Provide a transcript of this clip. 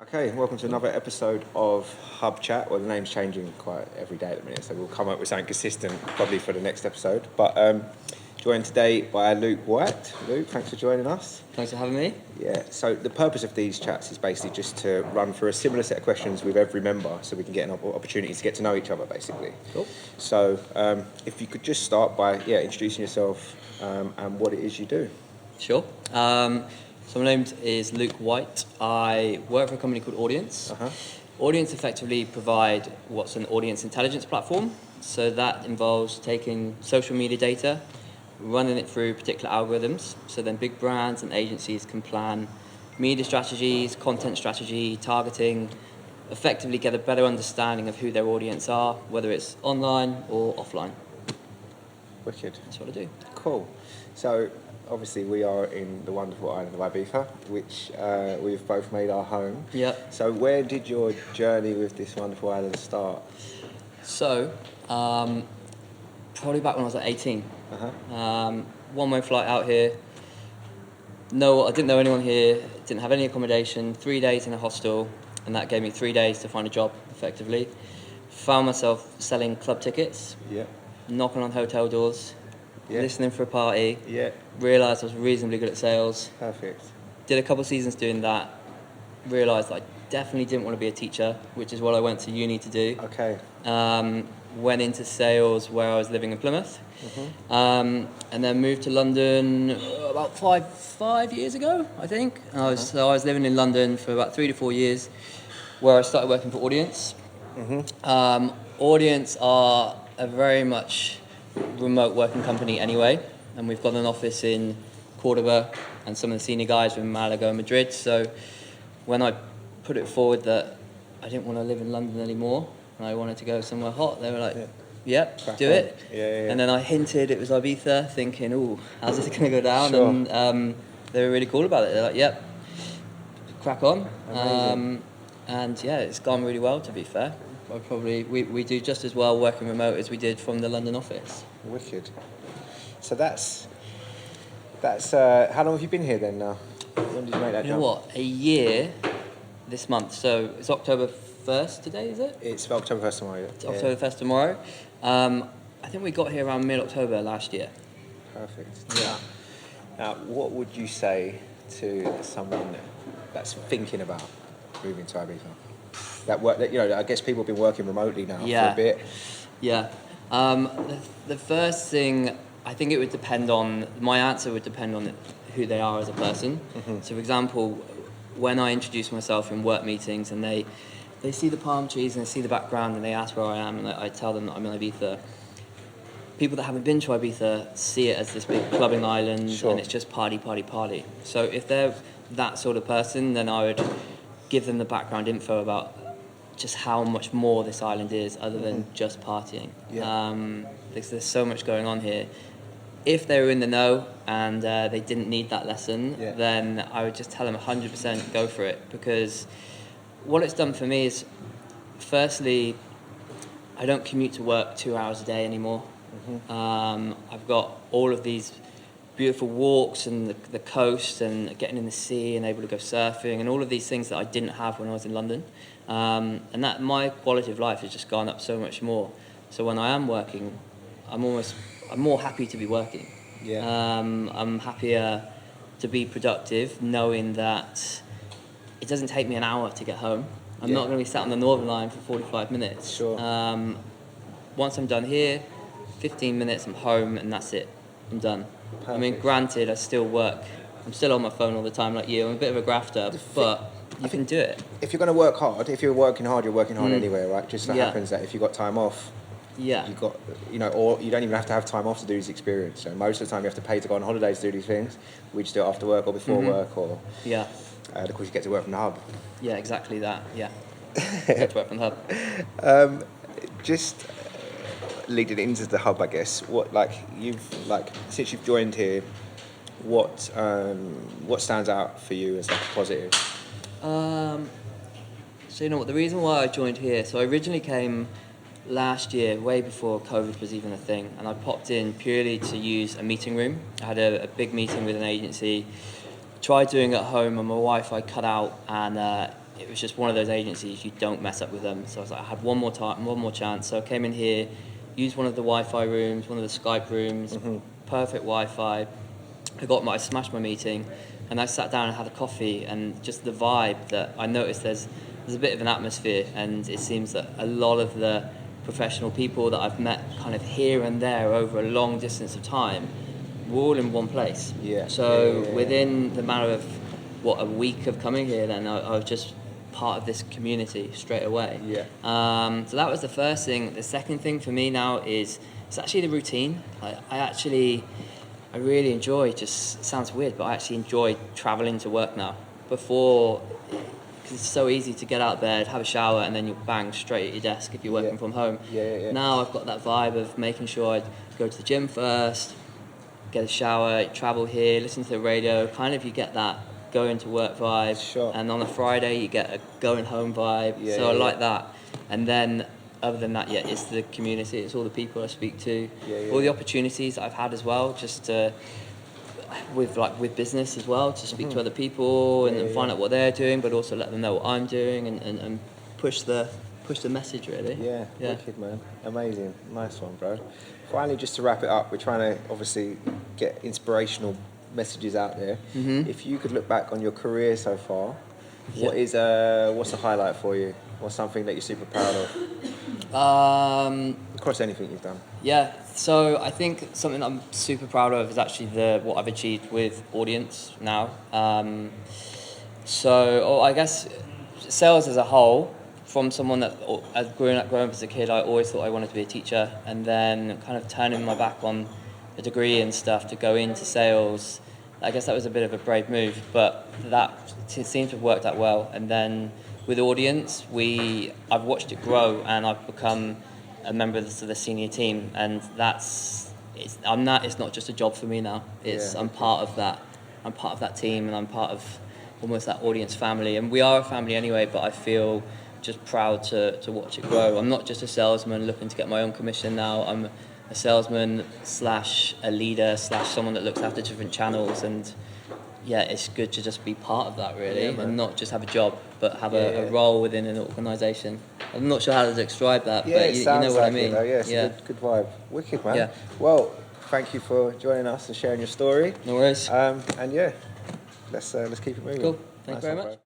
Okay, welcome to another episode of HUBchat. Well, the name's changing quite every day at the minute, so we'll come up with something consistent probably for the next episode. But joined today by Luke White. Luke, thanks for joining us. Thanks for having me. Yeah, so the purpose of these chats is basically just to run through a similar set of questions with every member so we can get an opportunity to get to know each other, basically. Cool. So if you could just start by introducing yourself and what it is you do. Sure. So my name is Luke White. I work for a company called Audience. Audience effectively provide what's an audience intelligence platform. So that involves taking social media data, running it through particular algorithms. So then big brands and agencies can plan media strategies, content strategy, targeting, effectively get a better understanding of who their audience are, whether it's online or offline. Wicked. That's what I do. Cool. So obviously we are in the wonderful island of Ibiza, which we've both made our home. Yep. So where did your journey with this wonderful island start? So, probably back when I was like 18. One-way flight out here. I didn't know anyone here, didn't have any accommodation, 3 days in a hostel, and that gave me 3 days to find a job, effectively. Found myself selling club tickets, knocking on hotel doors, listening for a party, realised I was reasonably good at sales. Perfect. Did a couple of seasons doing that, realised I definitely didn't want to be a teacher, which is what I went to uni to do. Okay. Went into sales where I was living in Plymouth, and then moved to London about five years ago, I think. So I was living in London for about 3 to 4 years, where I started working for Audience. Audience are a very much remote working company anyway, and we've got an office in Cordoba, and some of the senior guys were in Malaga and Madrid. So when I put it forward that I didn't want to live in London anymore and I wanted to go somewhere hot, they were like, yep, do it. And then I hinted it was Ibiza, thinking, ooh, how's this going to go down? Sure. And they were really cool about it. They're like, yep, crack on. And yeah, it's gone really well, to be fair. We do just as well working remote as we did from the London office. Wicked. So that's how long have you been here then now? When did you make that jump? You know what? A year this month. So it's October 1st today, is it? It's October 1st tomorrow. It's October 1st tomorrow. I think we got here around mid-October last year. Perfect. Yeah. Now, what would you say to someone that's thinking about moving to Ibiza? I guess people have been working remotely now for a bit. Yeah. The first thing, I think it would depend on, my answer would depend on who they are as a person. So for example, when I introduce myself in work meetings and they see the palm trees and they see the background and they ask where I am and I tell them that I'm in Ibiza, people that haven't been to Ibiza see it as this big clubbing island and it's just party, party, party. So if they're that sort of person, then I would give them the background info about just how much more this island is other than just partying. Because there's so much going on here. If they were in the know and they didn't need that lesson, then I would just tell them 100% go for it. Because what it's done for me is, firstly, I don't commute to work 2 hours a day anymore. I've got all of these beautiful walks and the coast and getting in the sea and able to go surfing and all of these things that I didn't have when I was in London. And that my quality of life has just gone up so much more. So when I am working, I'm more happy to be working. I'm happier to be productive, knowing that it doesn't take me an hour to get home. I'm not going to be sat on the Northern Line for 45 minutes. Once I'm done here, 15 minutes, I'm home, and that's it. I'm done. Perfect. I mean, granted, I still work. I'm still on my phone all the time like you. I'm a bit of a grafter, but you can do it. If you're going to work hard, you're working hard anyway, right? Just so happens that if you've got time off, you've got, or you don't even have to have time off to do this experience. So most of the time you have to pay to go on holidays to do these things. We just do it after work or before work, or of course you get to work from the hub. Yeah, exactly that. Yeah, get to work from the hub. Just leading into the hub, I guess. Since you've joined here, what stands out for you as like a positive? So you know what, the reason why I joined here, so I originally came last year, way before COVID was even a thing, and I popped in purely to use a meeting room. I had a big meeting with an agency, tried doing it at home, and my Wi-Fi cut out, and it was just one of those agencies you don't mess up with them. So I was like, I had one more chance. So I came in here, used one of the Wi-Fi rooms, one of the Skype rooms, perfect Wi-Fi. I smashed my meeting, and I sat down and had a coffee, and just the vibe that I noticed there's a bit of an atmosphere, and it seems that a lot of the professional people that I've met kind of here and there over a long distance of time, we're all in one place. So within the matter of a week of coming here, then I was just part of this community straight away. So that was the first thing. The second thing for me now is it's actually the routine. I really enjoy, just sounds weird, but I actually enjoy traveling to work now. Before, because it's so easy to get out of bed, have a shower, and then you're bang straight at your desk if you're working from home. Now I've got that vibe of making sure I go to the gym first, get a shower, travel here, listen to the radio. Kind of you get that going to work vibe, and on a Friday you get a going home vibe. I like that. And then other than that, it's the community. It's all the people I speak to, all the opportunities that I've had as well, just to, with business as well, to speak to other people and find out what they're doing, but also let them know what I'm doing and push the message really. Wicked, man, amazing, nice one, bro. Finally, just to wrap it up, we're trying to obviously get inspirational messages out there. If you could look back on your career so far, what's a highlight for you? What's something that you're super proud of? Across anything you've done. So I think something I'm super proud of is actually what I've achieved with audience now. I guess sales as a whole, from someone that growing up as a kid, I always thought I wanted to be a teacher, and then kind of turning my back on a degree and stuff to go into sales. I guess that was a bit of a brave move, but that seems to have worked out well. And then with audience, I've watched it grow, and I've become a member of the senior team, and it's not just a job for me now. I'm part of that. I'm part of that team, and I'm part of almost that audience family. And we are a family anyway, but I feel just proud to watch it grow. I'm not just a salesman looking to get my own commission now. I'm a salesman / a leader / someone that looks after different channels, and it's good to just be part of that really, and not just have a job, but have a role within an organisation. I'm not sure how to describe that, but you know what I mean. It's a good vibe. Wicked, man. Well, thank you for joining us and sharing your story. No worries. And let's keep it moving. Cool. Thank you very much. Bro.